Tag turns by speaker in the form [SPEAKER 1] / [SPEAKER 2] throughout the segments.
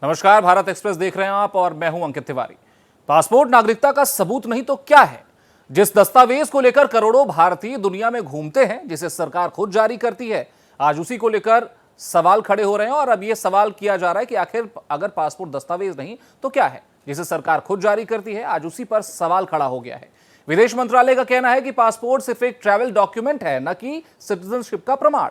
[SPEAKER 1] नमस्कार, भारत एक्सप्रेस देख रहे हैं आप और मैं हूं अंकित तिवारी। पासपोर्ट नागरिकता का सबूत नहीं तो क्या है? जिस दस्तावेज को लेकर करोड़ों भारतीय दुनिया में घूमते हैं, जिसे सरकार खुद जारी करती है, आज उसी को लेकर सवाल खड़े हो रहे हैं। और अब यह सवाल किया जा रहा है कि आखिर अगर पासपोर्ट दस्तावेज नहीं तो क्या है, जिसे सरकार खुद जारी करती है। आज उसी पर सवाल खड़ा हो गया है। विदेश मंत्रालय का कहना है कि पासपोर्ट सिर्फ एक ट्रैवल डॉक्यूमेंट है, न कि सिटीजनशिप का प्रमाण।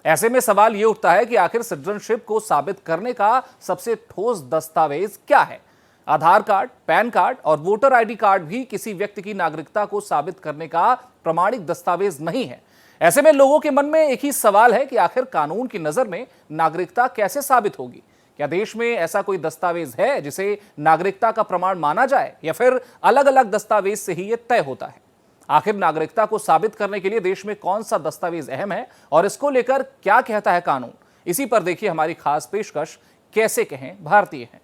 [SPEAKER 1] ऐसे में सवाल यह उठता है कि आखिर सिटीजनशिप को साबित करने का सबसे ठोस दस्तावेज क्या है? आधार कार्ड, पैन कार्ड और वोटर आईडी कार्ड भी किसी व्यक्ति की नागरिकता को साबित करने का प्रमाणिक दस्तावेज नहीं है। ऐसे में लोगों के मन में एक ही सवाल है कि आखिर कानून की नजर में नागरिकता कैसे साबित होगी? क्या देश में ऐसा कोई दस्तावेज है जिसे नागरिकता का प्रमाण माना जाए, या फिर अलग अलग दस्तावेज से ही यह तय होता है? आखिर नागरिकता को साबित करने के लिए देश में कौन सा दस्तावेज अहम है और इसको लेकर क्या कहता है कानून? इसी पर देखिए हमारी खास पेशकश, कैसे कहें भारतीय हैं।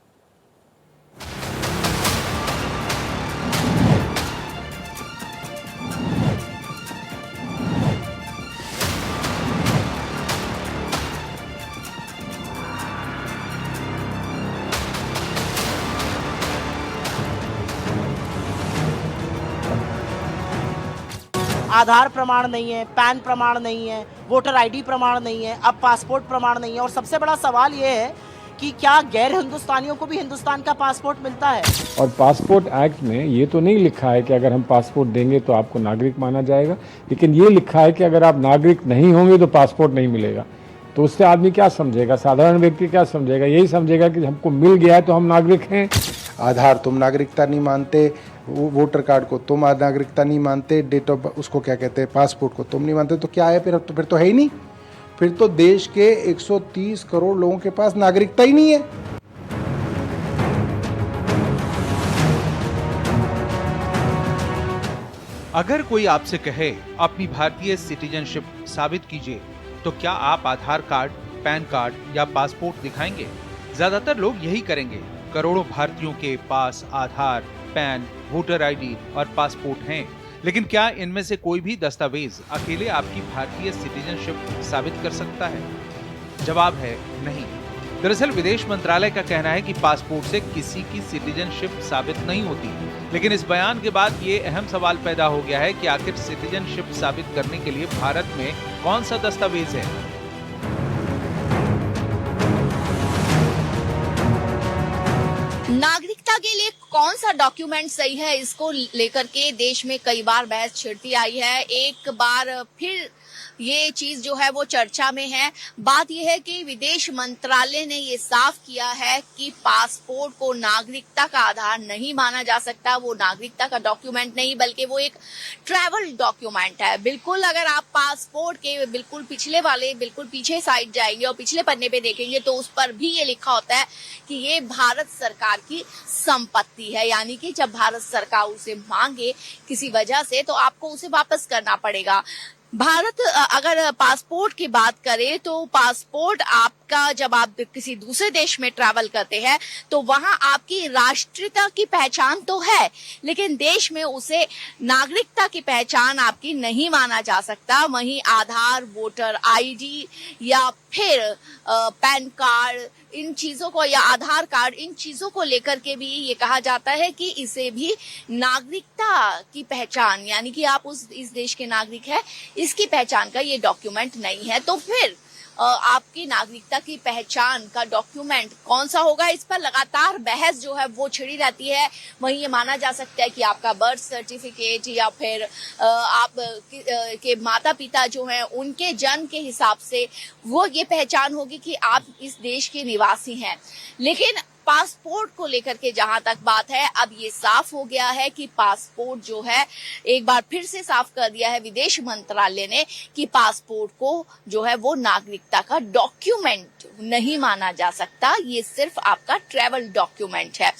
[SPEAKER 2] आधार प्रमाण नहीं है, पैन प्रमाण नहीं है, वोटर आईडी प्रमाण नहीं है, अब पासपोर्ट प्रमाण नहीं है। और सबसे बड़ा सवाल ये है कि क्या गैर हिंदुस्तानियों को भी हिंदुस्तान का पासपोर्ट मिलता है?
[SPEAKER 3] और पासपोर्ट एक्ट में ये तो नहीं लिखा है कि अगर हम पासपोर्ट देंगे तो आपको नागरिक माना जाएगा, लेकिन ये लिखा है कि अगर आप नागरिक नहीं होंगे तो पासपोर्ट नहीं मिलेगा। तो उससे आदमी क्या समझेगा, साधारण व्यक्ति क्या समझेगा? यही समझेगा कि हमको मिल गया है तो हम नागरिक हैं।
[SPEAKER 4] आधार तुम नागरिकता नहीं मानते, वोटर कार्ड को तुम नागरिकता नहीं मानते, डेट ऑफ उसको क्या कहते हैं, पासपोर्ट को तुम नहीं मानते, तो क्या है फिर तो है ही नहीं। फिर तो देश के 130 करोड़ लोगों के पास नागरिकता ही नहीं है।
[SPEAKER 5] अगर कोई आपसे कहे अपनी भारतीय सिटीजनशिप साबित कीजिए, तो क्या आप आधार कार्ड, पैन कार्ड या पासपोर्ट दिखाएंगे? ज्यादातर लोग यही करेंगे। करोड़ों भारतीयों के पास आधार, पैन, वोटर आईडी और पासपोर्ट हैं, लेकिन क्या इनमें से कोई भी दस्तावेज अकेले आपकी भारतीय सिटीजनशिप साबित कर सकता है? जवाब है नहीं। दरअसल विदेश मंत्रालय का कहना है कि पासपोर्ट से किसी की सिटीजनशिप साबित नहीं होती। लेकिन इस बयान के बाद ये अहम सवाल पैदा हो गया है कि आखिर सिटीजनशिप साबित करने के लिए भारत में कौन सा दस्तावेज है?
[SPEAKER 6] नागरिकता के लिए कौन सा डॉक्यूमेंट सही है, इसको लेकर के देश में कई बार बहस छिड़ती आई है। एक बार फिर ये चीज जो है वो चर्चा में है। बात यह है कि विदेश मंत्रालय ने ये साफ किया है कि पासपोर्ट को नागरिकता का आधार नहीं माना जा सकता। वो नागरिकता का डॉक्यूमेंट नहीं, बल्कि वो एक ट्रैवल डॉक्यूमेंट है। बिल्कुल, अगर आप पासपोर्ट के बिल्कुल पीछे साइड जाएंगे और पिछले पन्ने पे देखेंगे तो उस पर भी ये लिखा होता है कि ये भारत सरकार की संपत्ति है, यानी कि जब भारत सरकार उसे मांगे किसी वजह से तो आपको उसे वापस करना पड़ेगा। भारत अगर पासपोर्ट की बात करें तो पासपोर्ट आपका, जब आप किसी दूसरे देश में ट्रैवल करते हैं तो वहां आपकी राष्ट्रीयता की पहचान तो है, लेकिन देश में उसे नागरिकता की पहचान आपकी नहीं माना जा सकता। वहीं आधार, वोटर आईडी या फिर पैन कार्ड, इन चीजों को, या आधार कार्ड, इन चीजों को लेकर के भी ये कहा जाता है कि इसे भी नागरिकता की पहचान, यानी कि आप इस देश के नागरिक हैं, इसकी पहचान का ये डॉक्यूमेंट नहीं है। तो फिर आपकी नागरिकता की पहचान का डॉक्यूमेंट कौन सा होगा, इस पर लगातार बहस जो है वो छिड़ी रहती है। वहीं ये माना जा सकता है कि आपका बर्थ सर्टिफिकेट या फिर आप के माता पिता जो हैं उनके जन्म के हिसाब से वो ये पहचान होगी कि आप इस देश के निवासी हैं। लेकिन पासपोर्ट को लेकर के जहां तक बात है, अब ये साफ हो गया है कि पासपोर्ट जो है, एक बार फिर से साफ कर दिया है विदेश मंत्रालय ने कि पासपोर्ट को जो है वो नागरिकता का डॉक्यूमेंट नहीं माना जा सकता। ये सिर्फ आपका ट्रैवल डॉक्यूमेंट है।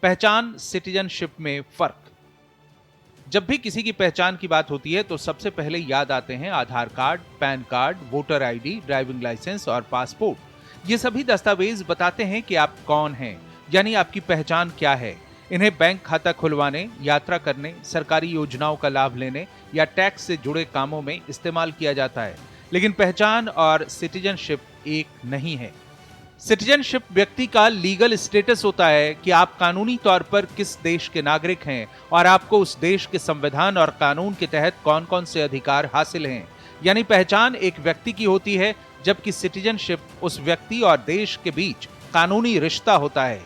[SPEAKER 5] पहचान, सिटीजनशिप में फर्क। जब भी किसी की पहचान की बात होती है तो सबसे पहले याद आते हैं Aadhaar card, PAN card, voter ID, driving licence और पासपोर्ट। ये सभी दस्तावेज बताते हैं कि आप कौन हैं, यानी आपकी पहचान क्या है। इन्हें बैंक खाता खुलवाने, यात्रा करने, सरकारी योजनाओं का लाभ लेने या टैक्स से जुड़े कामों में इस्तेमाल किया जाता है। लेकिन पहचान और सिटीजनशिप एक नहीं है। सिटीजनशिप व्यक्ति का लीगल स्टेटस होता है कि आप कानूनी तौर पर किस देश के नागरिक हैं और आपको उस देश के संविधान और कानून के तहत कौन कौन से अधिकार हासिल हैं। यानी पहचान एक व्यक्ति की होती है, जबकि सिटीजनशिप उस व्यक्ति और देश के बीच कानूनी रिश्ता होता है।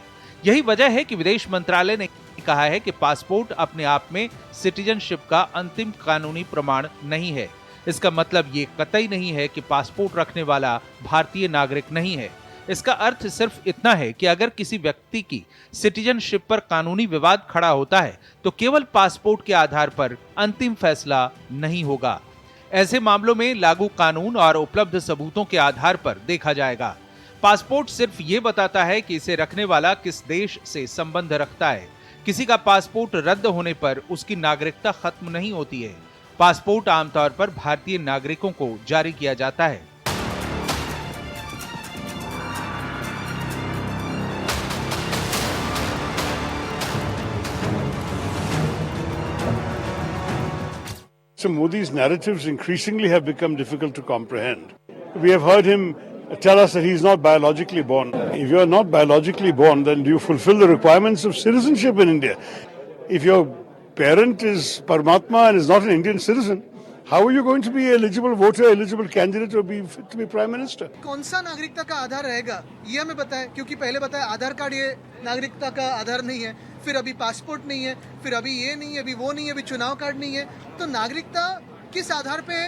[SPEAKER 5] यही वजह है कि विदेश मंत्रालय ने कहा है कि पासपोर्ट अपने आप में सिटीजनशिप का अंतिम कानूनी प्रमाण नहीं है। इसका मतलब ये कतई नहीं है कि पासपोर्ट रखने वाला भारतीय नागरिक नहीं है। इसका अर्थ सिर्फ इतना है कि अगर किसी व्यक्ति की सिटीजनशिप पर कानूनी विवाद खड़ा होता है तो केवल पासपोर्ट के आधार पर अंतिम फैसला नहीं होगा। ऐसे मामलों में लागू कानून और उपलब्ध सबूतों के आधार पर देखा जाएगा। पासपोर्ट सिर्फ ये बताता है कि इसे रखने वाला किस देश से संबंध रखता है। किसी का पासपोर्ट रद्द होने पर उसकी नागरिकता खत्म नहीं होती है। पासपोर्ट आमतौर पर भारतीय नागरिकों को जारी किया जाता है।
[SPEAKER 7] So Modi's narratives increasingly have become difficult to comprehend. We have heard him tell us that he is not biologically born. If you are not biologically born, then do you fulfill the requirements of citizenship in India? If your parent is Paramatma and is not an Indian citizen, how are you going to be eligible voter, eligible candidate or be fit to be prime minister?
[SPEAKER 8] कौन सा नागरिकता का आधार रहेगा ये हमें बताएं, क्योंकि पहले बताया आधार कार्ड ये नागरिकता का आधार नहीं है, फिर अभी पासपोर्ट नहीं है, फिर अभी ये नहीं है, अभी वो नहीं है, अभी चुनाव कार्ड नहीं है। तो नागरिकता किस आधार पे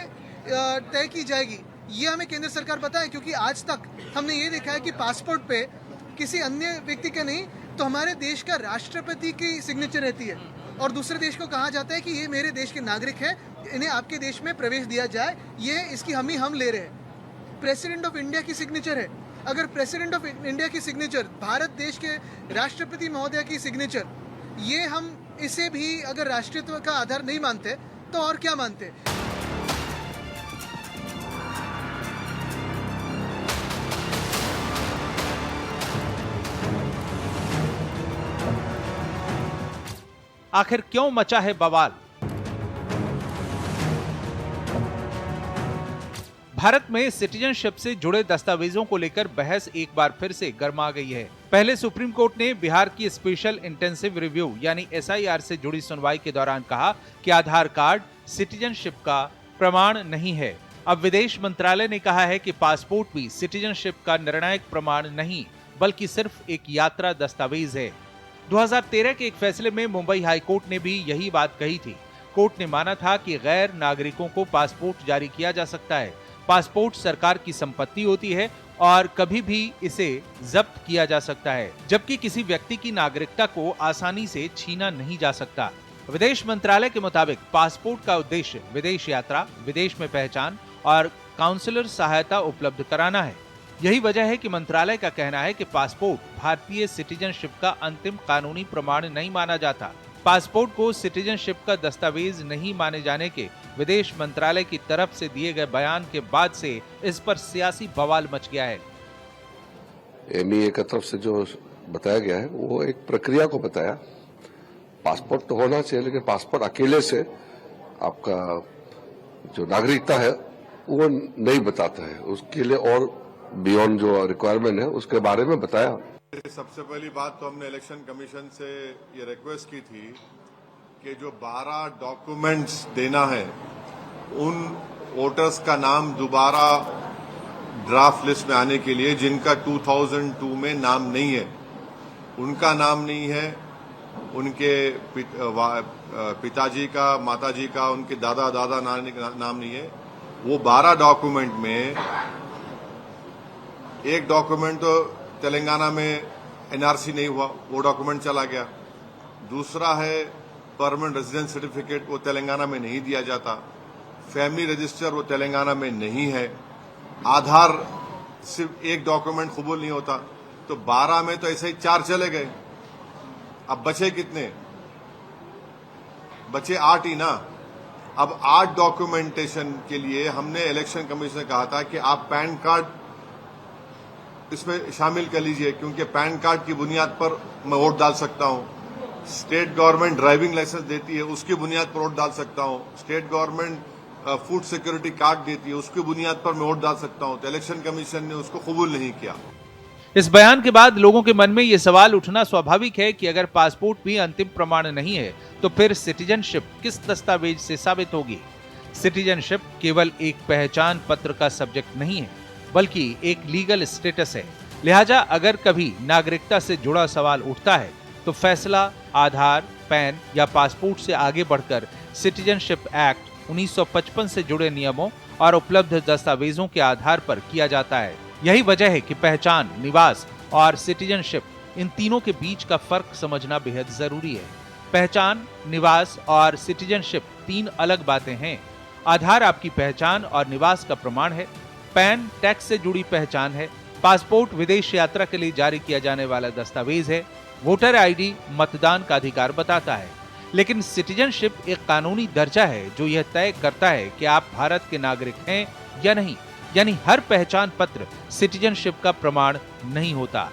[SPEAKER 8] तय की जाएगी ये हमें केंद्र सरकार बताए, क्योंकि आज तक हमने ये देखा है कि पासपोर्ट पे किसी अन्य व्यक्ति के नहीं तो हमारे देश का राष्ट्रपति की सिग्नेचर रहती है और दूसरे देश को कहा जाता है कि ये मेरे देश के नागरिक हैं, इन्हें आपके देश में प्रवेश दिया जाए, ये इसकी हम ले रहे हैं। प्रेसिडेंट ऑफ इंडिया की सिग्नेचर है, अगर प्रेसिडेंट ऑफ इंडिया की सिग्नेचर, भारत देश के राष्ट्रपति महोदय की सिग्नेचर, ये हम इसे भी अगर राष्ट्रीयत्व का आधार नहीं मानते तो और क्या मानते।
[SPEAKER 5] आखिर क्यों मचा है बवाल? भारत में सिटीजनशिप से जुड़े दस्तावेजों को लेकर बहस एक बार फिर से गर्मा गई है। पहले सुप्रीम कोर्ट ने बिहार की स्पेशल इंटेंसिव रिव्यू यानी SIR से जुड़ी सुनवाई के दौरान कहा कि आधार कार्ड सिटीजनशिप का प्रमाण नहीं है। अब विदेश मंत्रालय ने कहा है कि पासपोर्ट भी सिटीजनशिप का निर्णायक प्रमाण नहीं, बल्कि सिर्फ एक यात्रा दस्तावेज है। 2013 के एक फैसले में मुंबई हाई कोर्ट ने भी यही बात कही थी। कोर्ट ने माना था कि गैर नागरिकों को पासपोर्ट जारी किया जा सकता है। पासपोर्ट सरकार की संपत्ति होती है और कभी भी इसे जब्त किया जा सकता है, जबकि किसी व्यक्ति की नागरिकता को आसानी से छीना नहीं जा सकता। विदेश मंत्रालय के मुताबिक पासपोर्ट का उद्देश्य विदेश यात्रा, विदेश में पहचान और काउंसलर सहायता उपलब्ध कराना है। यही वजह है कि मंत्रालय का कहना है कि पासपोर्ट भारतीय सिटीजनशिप का अंतिम कानूनी प्रमाण नहीं माना जाता। पासपोर्ट को सिटीजनशिप का दस्तावेज नहीं माने जाने के विदेश मंत्रालय की तरफ से दिए गए बयान के बाद से इस पर सियासी बवाल मच गया है।
[SPEAKER 9] MEA की तरफ से जो बताया गया है वो एक प्रक्रिया को बताया। पासपोर्ट तो होना चाहिए, लेकिन पासपोर्ट अकेले से आपका जो नागरिकता है वो नहीं बताता है। उसके लिए और बियॉन्ड जो रिक्वायरमेंट है उसके बारे में बताया।
[SPEAKER 10] सबसे पहली बात तो हमने इलेक्शन कमीशन से ये रिक्वेस्ट की थी कि जो 12 डॉक्यूमेंट्स देना है उन वोटर्स का नाम दोबारा ड्राफ्ट लिस्ट में आने के लिए जिनका 2002 में नाम नहीं है, उनका नाम नहीं है, उनके पिताजी का, माताजी का, उनके दादा नानी का नाम नहीं है। वो 12 डॉक्यूमेंट में एक डॉक्यूमेंट तो तेलंगाना में NRC नहीं हुआ, वो डॉक्यूमेंट चला गया। दूसरा है परमानेंट रेजिडेंस सर्टिफिकेट, वो तेलंगाना में नहीं दिया जाता। फैमिली रजिस्टर वो तेलंगाना में नहीं है। आधार सिर्फ एक डॉक्यूमेंट कबूल नहीं होता। तो 12 में तो ऐसे ही 4 चले गए, अब बचे कितने? बचे 8 ही ना। अब 8 डॉक्यूमेंटेशन के लिए हमने इलेक्शन कमीशन से कहा था कि आप पैन कार्ड इसमें शामिल कर लीजिए, क्योंकि पैन कार्ड की बुनियाद पर मैं वोट डाल सकता हूं। स्टेट गवर्नमेंट ड्राइविंग लाइसेंस देती है, उसकी बुनियाद पर वोट डाल सकता हूं। State government food security card देती है, उसकी बुनियाद पर मैं वोट डाल सकता हूं। तो इलेक्शन कमीशन ने उसको कबूल नहीं किया।
[SPEAKER 5] इस बयान के बाद लोगों के मन में यह सवाल उठना स्वाभाविक है कि अगर पासपोर्ट भी अंतिम प्रमाण नहीं है तो फिर सिटीजनशिप किस दस्तावेज से साबित होगी। सिटीजनशिप केवल एक पहचान पत्र का सब्जेक्ट नहीं है, बल्कि एक लीगल स्टेटस है। लिहाजा अगर कभी नागरिकता से जुड़ा सवाल उठता है तो फैसला आधार, पैन या पासपोर्ट से आगे बढ़कर सिटीजनशिप एक्ट 1955 से जुड़े नियमों और उपलब्ध दस्तावेजों के आधार पर किया जाता है। यही वजह है कि पहचान, निवास और सिटीजनशिप, इन तीनों के बीच का फर्क समझना बेहद जरूरी है। पहचान, निवास और सिटीजनशिप 3 अलग बातें हैं। आधार आपकी पहचान और निवास का प्रमाण है। पैन टैक्स से जुड़ी पहचान है। पासपोर्ट विदेश यात्रा के लिए जारी किया जाने वाला दस्तावेज है। वोटर आईडी मतदान का अधिकार बताता है। लेकिन सिटीजनशिप एक कानूनी दर्जा है जो यह तय करता है कि आप भारत के नागरिक हैं या नहीं। यानी हर पहचान पत्र सिटीजनशिप का प्रमाण नहीं होता।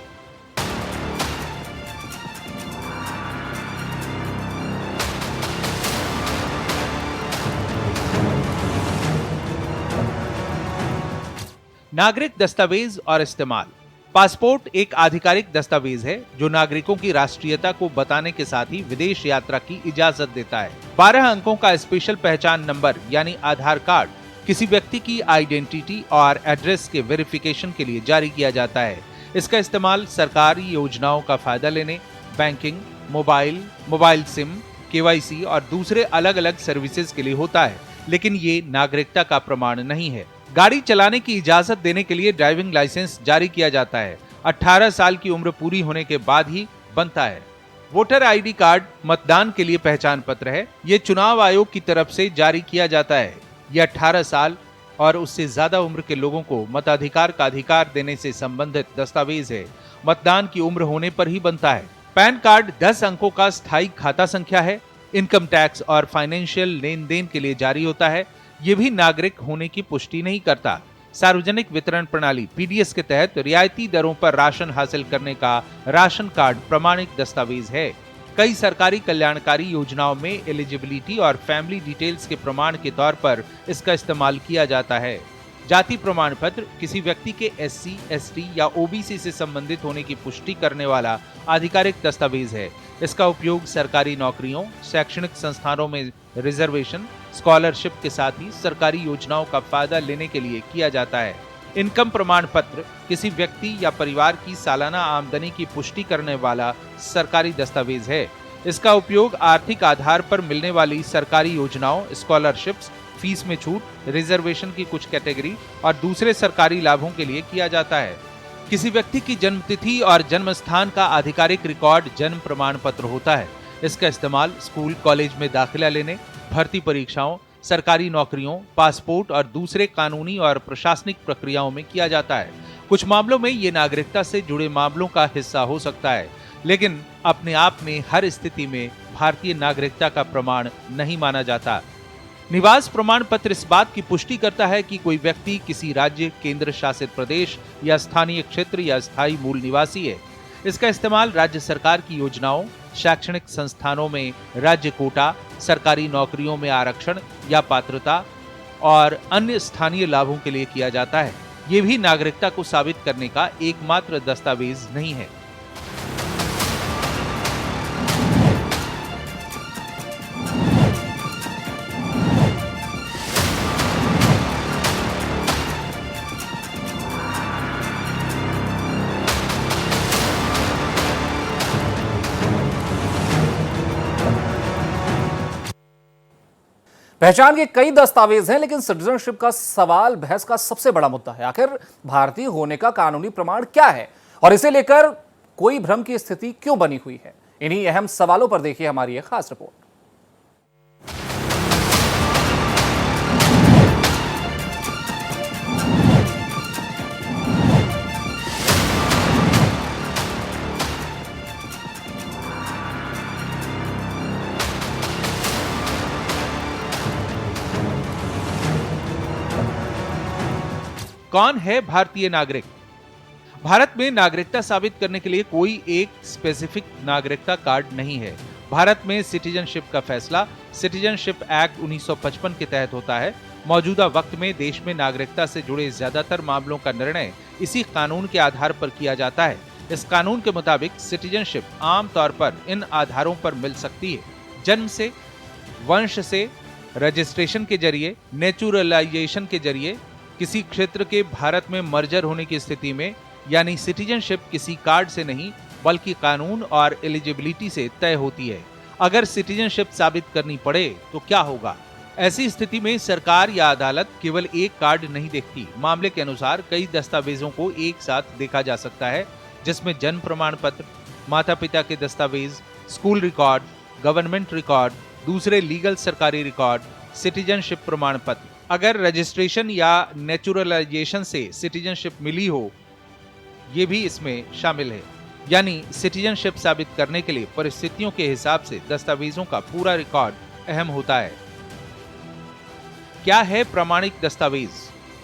[SPEAKER 5] नागरिक दस्तावेज और इस्तेमाल। पासपोर्ट एक आधिकारिक दस्तावेज है जो नागरिकों की राष्ट्रीयता को बताने के साथ ही विदेश यात्रा की इजाजत देता है। 12 अंकों का स्पेशल पहचान नंबर यानी आधार कार्ड किसी व्यक्ति की आइडेंटिटी और एड्रेस के वेरिफिकेशन के लिए जारी किया जाता है। इसका इस्तेमाल सरकारी योजनाओं का फायदा लेने, बैंकिंग, मोबाइल सिम, केवाईसी और दूसरे अलग अलग सर्विसेज के लिए होता है। लेकिन ये नागरिकता का प्रमाण नहीं है। गाड़ी चलाने की इजाजत देने के लिए ड्राइविंग लाइसेंस जारी किया जाता है। 18 साल की उम्र पूरी होने के बाद ही बनता है। वोटर आईडी कार्ड मतदान के लिए पहचान पत्र है। ये चुनाव आयोग की तरफ से जारी किया जाता है। ये 18 साल और उससे ज्यादा उम्र के लोगों को मताधिकार का अधिकार देने से संबंधित दस्तावेज है। मतदान की उम्र होने पर ही बनता है। पैन कार्ड 10 अंकों का स्थायी खाता संख्या है। इनकम टैक्स और फाइनेंशियल लेन देन के लिए जारी होता है। ये भी नागरिक होने की पुष्टि नहीं करता। सार्वजनिक वितरण प्रणाली पीडीएस के तहत रियायती दरों पर राशन हासिल करने का राशन कार्ड प्रमाणिक दस्तावेज है। कई सरकारी कल्याणकारी योजनाओं में एलिजिबिलिटी और फैमिली डिटेल्स के प्रमाण के तौर पर इसका इस्तेमाल किया जाता है। जाति प्रमाण पत्र किसी व्यक्ति के एससी, एसटी या ओबीसी से संबंधित होने की पुष्टि करने वाला आधिकारिक दस्तावेज है। इसका उपयोग सरकारी नौकरियों, शैक्षणिक संस्थानों में रिजर्वेशन, स्कॉलरशिप के साथ ही सरकारी योजनाओं का फायदा लेने के लिए किया जाता है। इनकम प्रमाण पत्र किसी व्यक्ति या परिवार की सालाना आमदनी की पुष्टि करने वाला सरकारी दस्तावेज है। इसका उपयोग आर्थिक आधार पर मिलने वाली सरकारी योजनाओं, स्कॉलरशिप्स, फीस में छूट, रिजर्वेशन की कुछ कैटेगरी और दूसरे सरकारी लाभों के लिए किया जाता है। किसी व्यक्ति की जन्मतिथि और जन्म स्थान का आधिकारिक रिकॉर्ड जन्म प्रमाण पत्र होता है। इसका इस्तेमाल स्कूल, कॉलेज में दाखिला लेने, भर्ती परीक्षाओं, सरकारी नौकरियों, पासपोर्ट और दूसरे कानूनी और प्रशासनिक प्रक्रियाओं में किया जाता है। कुछ मामलों में ये नागरिकता से जुड़े मामलों का हिस्सा हो सकता है, लेकिन अपने आप में हर स्थिति में भारतीय नागरिकता का प्रमाण नहीं माना जाता। निवास प्रमाण पत्र इस बात की पुष्टि करता है कि कोई व्यक्ति किसी राज्य, केंद्र शासित प्रदेश या स्थानीय क्षेत्र या स्थायी मूल निवासी है। इसका इस्तेमाल राज्य सरकार की योजनाओं, शैक्षणिक संस्थानों में राज्य कोटा, सरकारी नौकरियों में आरक्षण या पात्रता और अन्य स्थानीय लाभों के लिए किया जाता है। ये भी नागरिकता को साबित करने का एकमात्र दस्तावेज नहीं है।
[SPEAKER 1] पहचान के कई दस्तावेज हैं, लेकिन सिटीजनशिप का सवाल बहस का सबसे बड़ा मुद्दा है। आखिर भारतीय होने का कानूनी प्रमाण क्या है और इसे लेकर कोई भ्रम की स्थिति क्यों बनी हुई है? इन्हीं अहम सवालों पर देखिए हमारी एक खास रिपोर्ट।
[SPEAKER 5] कौन है भारतीय नागरिक? भारत में नागरिकता साबित करने के लिए कोई एक स्पेसिफिक नागरिकता कार्ड नहीं है। भारत में सिटीजनशिप का फैसला सिटीजनशिप एक्ट 1955 के तहत होता है। मौजूदा वक्त में देश में नागरिकता से जुड़े ज्यादातर मामलों का निर्णय इसी कानून के आधार पर किया जाता है। इस कानून के मुताबिक सिटीजनशिप आमतौर पर इन आधारों पर मिल सकती है: जन्म से, वंश से, रजिस्ट्रेशन के जरिए, नेचुरलाइजेशन के जरिए, किसी क्षेत्र के भारत में मर्जर होने की स्थिति में, यानी सिटीजनशिप किसी कार्ड से नहीं बल्कि कानून और एलिजिबिलिटी से तय होती है। अगर सिटीजनशिप साबित करनी पड़े तो क्या होगा? ऐसी स्थिति में सरकार या अदालत केवल एक कार्ड नहीं देखती। मामले के अनुसार कई दस्तावेजों को एक साथ देखा जा सकता है, जिसमें जन्म प्रमाण पत्र, माता पिता के दस्तावेज, स्कूल रिकॉर्ड, गवर्नमेंट रिकॉर्ड, दूसरे लीगल सरकारी रिकॉर्ड, सिटीजनशिप प्रमाण पत्र। अगर रजिस्ट्रेशन या नेचुरलाइजेशन से सिटीजनशिप मिली हो, ये भी इसमें शामिल है। यानी सिटीजनशिप साबित करने के लिए परिस्थितियों के हिसाब से दस्तावेजों का पूरा रिकॉर्ड अहम होता है। क्या है प्रमाणिक दस्तावेज?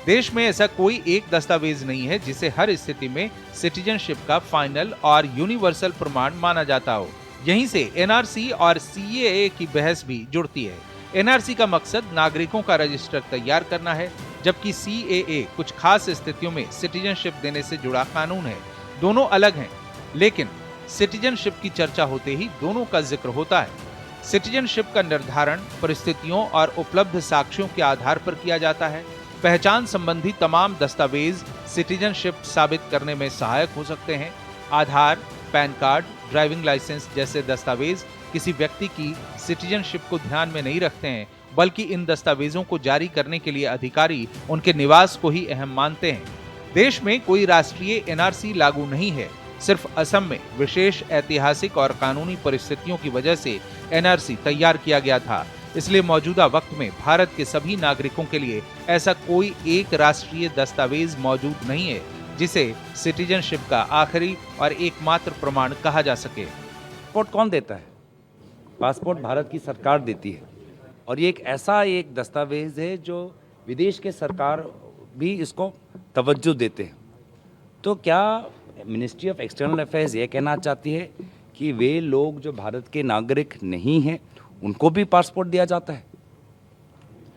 [SPEAKER 5] देश में ऐसा कोई एक दस्तावेज नहीं है जिसे हर स्थिति में सिटीजनशिप का फाइनल और यूनिवर्सल प्रमाण माना जाता हो। यहीं से एनआरसी और सीएए की बहस भी जुड़ती है। एनआरसी का मकसद नागरिकों का रजिस्टर तैयार करना है, जबकि सीएए कुछ खास स्थितियों में सिटीजनशिप देने से जुड़ा कानून है। दोनों अलग हैं, लेकिन सिटीजनशिप की चर्चा होते ही दोनों का जिक्र होता है। सिटीजनशिप का निर्धारण परिस्थितियों और उपलब्ध साक्ष्यों के आधार पर किया जाता है। पहचान संबंधी तमाम दस्तावेज सिटीजनशिप साबित करने में सहायक हो सकते हैं। आधार, पैन कार्ड, ड्राइविंग लाइसेंस जैसे दस्तावेज किसी व्यक्ति की सिटीजनशिप को ध्यान में नहीं रखते हैं, बल्कि इन दस्तावेजों को जारी करने के लिए अधिकारी उनके निवास को ही अहम मानते हैं। देश में कोई राष्ट्रीय एनआरसी लागू नहीं है। सिर्फ असम में विशेष ऐतिहासिक और कानूनी परिस्थितियों की वजह से एनआरसी तैयार किया गया था। इसलिए मौजूदा वक्त में भारत के सभी नागरिकों के लिए ऐसा कोई एक राष्ट्रीय दस्तावेज मौजूद नहीं है जिसे सिटीजनशिप का आखिरी और एकमात्र प्रमाण कहा जा सके।
[SPEAKER 11] पासपोर्ट कौन देता है? पासपोर्ट भारत की सरकार देती है, और ये एक ऐसा एक दस्तावेज है जो विदेश के सरकार भी इसको तवज्जो देते हैं। तो क्या मिनिस्ट्री ऑफ एक्सटर्नल अफेयर्स ये कहना चाहती है कि वे लोग जो भारत के नागरिक नहीं हैं उनको भी पासपोर्ट दिया जाता है?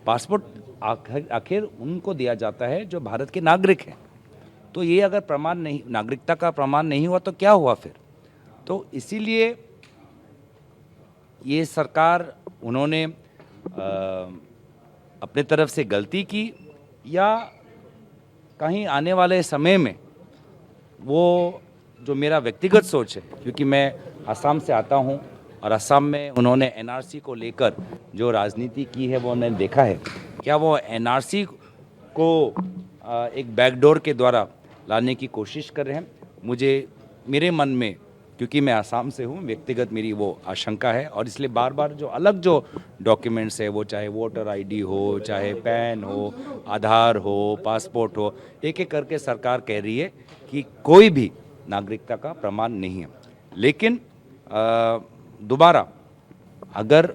[SPEAKER 11] पासपोर्ट आखिर उनको दिया जाता है जो भारत के नागरिक हैं। तो ये अगर प्रमाण नहीं, नागरिकता का प्रमाण नहीं हुआ तो क्या हुआ फिर? तो इसीलिए ये सरकार, उन्होंने अपने तरफ से गलती की, या कहीं आने वाले समय में वो जो मेरा व्यक्तिगत सोच है, क्योंकि मैं असम से आता हूं और असम में उन्होंने एनआरसी को लेकर जो राजनीति की है वो उन्होंने देखा है। क्या वो एनआरसी को एक बैकडोर के द्वारा लाने की कोशिश कर रहे हैं? मेरे मन में, क्योंकि मैं असम से हूँ, व्यक्तिगत मेरी वो आशंका है, और इसलिए बार बार जो अलग जो डॉक्यूमेंट्स है, वो चाहे वोटर आईडी हो, चाहे पैन हो, आधार हो, पासपोर्ट हो, एक एक करके सरकार कह रही है कि कोई भी नागरिकता का प्रमाण नहीं है। लेकिन दोबारा अगर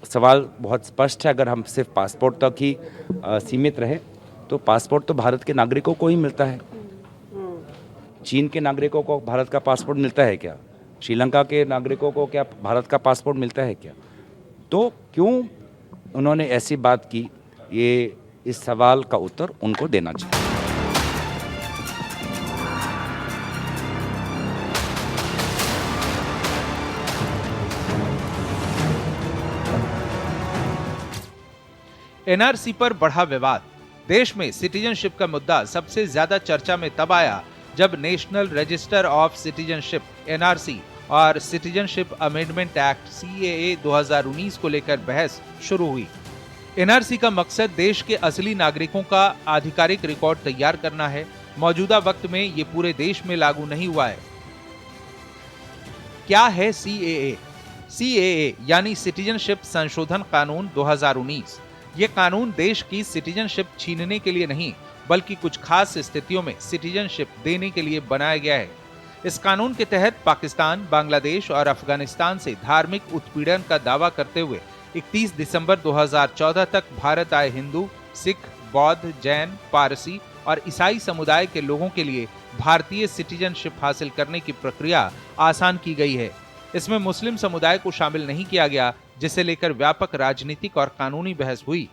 [SPEAKER 11] सवाल बहुत स्पष्ट है, अगर हम सिर्फ पासपोर्ट तक ही सीमित रहे तो पासपोर्ट तो भारत के नागरिकों को ही मिलता है। चीन के नागरिकों को भारत का पासपोर्ट मिलता है क्या? श्रीलंका के नागरिकों को क्या भारत का पासपोर्ट मिलता है क्या? तो क्यों उन्होंने ऐसी बात की? ये इस सवाल का उत्तर उनको देना चाहिए।
[SPEAKER 5] एनआरसी पर बढ़ा विवाद। देश में सिटीजनशिप का मुद्दा सबसे ज्यादा चर्चा में तब आया जब national register of citizenship NRC और सिटीजनशिप अमेंडमेंट एक्ट सीएए 2019 को लेकर बहस शुरू हुई। एनआरसी का मकसद देश के असली नागरिकों का आधिकारिक रिकॉर्ड तैयार करना है। मौजूदा वक्त में ये पूरे देश में लागू नहीं हुआ है। क्या है सीएए? सीएए यानी सिटीजनशिप संशोधन कानून 2019। ये कानून देश की सिटीजनशिप छीनने के लिए नहीं, बल्कि कुछ खास स्थितियों में सिटीजनशिप देने के लिए बनाया गया है। इस कानून के तहत पाकिस्तान, बांग्लादेश और अफगानिस्तान से धार्मिक उत्पीड़न का दावा करते हुए 31 दिसंबर 2014 तक भारत आए हिंदू, सिख, बौद्ध, जैन, पारसी और ईसाई समुदाय के लोगों के लिए भारतीय सिटीजनशिप हासिल करने की प्रक्रिया आसान की गई है। इसमें मुस्लिम समुदाय को शामिल नहीं किया गया, जिसे लेकर व्यापक राजनीतिक और कानूनी बहस हुई।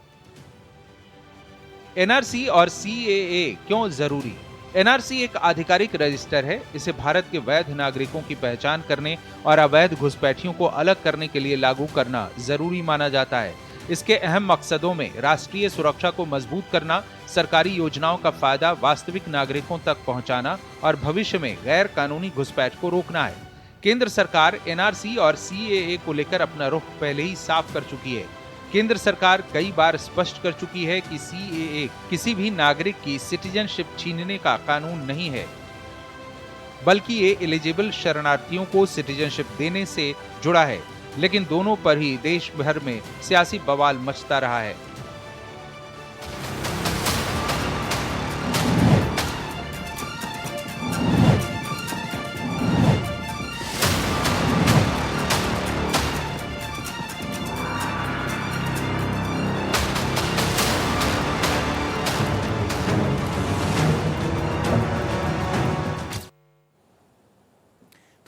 [SPEAKER 5] एनआरसी और सीएए क्यों जरूरी? एनआरसी एक आधिकारिक रजिस्टर है। इसे भारत के वैध नागरिकों की पहचान करने और अवैध घुसपैठियों को अलग करने के लिए लागू करना जरूरी माना जाता है। इसके अहम मकसदों में राष्ट्रीय सुरक्षा को मजबूत करना, सरकारी योजनाओं का फायदा वास्तविक नागरिकों तक पहुंचाना और भविष्य में गैर कानूनी घुसपैठ को रोकना है। केंद्र सरकार एनआरसी और सीएए को लेकर अपना रुख पहले ही साफ कर चुकी है। केंद्र सरकार कई बार स्पष्ट कर चुकी है कि सीएए किसी भी नागरिक की सिटीजनशिप छीनने का कानून नहीं है, बल्कि ये एलिजिबल शरणार्थियों को सिटीजनशिप देने से जुड़ा है। लेकिन दोनों पर ही देश भर में सियासी बवाल मचता रहा है।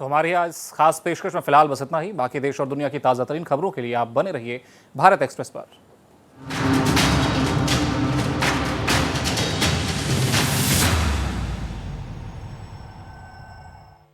[SPEAKER 1] तो हमारी आज खास पेशकश में फिलहाल बस इतना ही। बाकी देश और दुनिया की ताज़ा तरीन खबरों के लिए आप बने रहिए भारत एक्सप्रेस पर।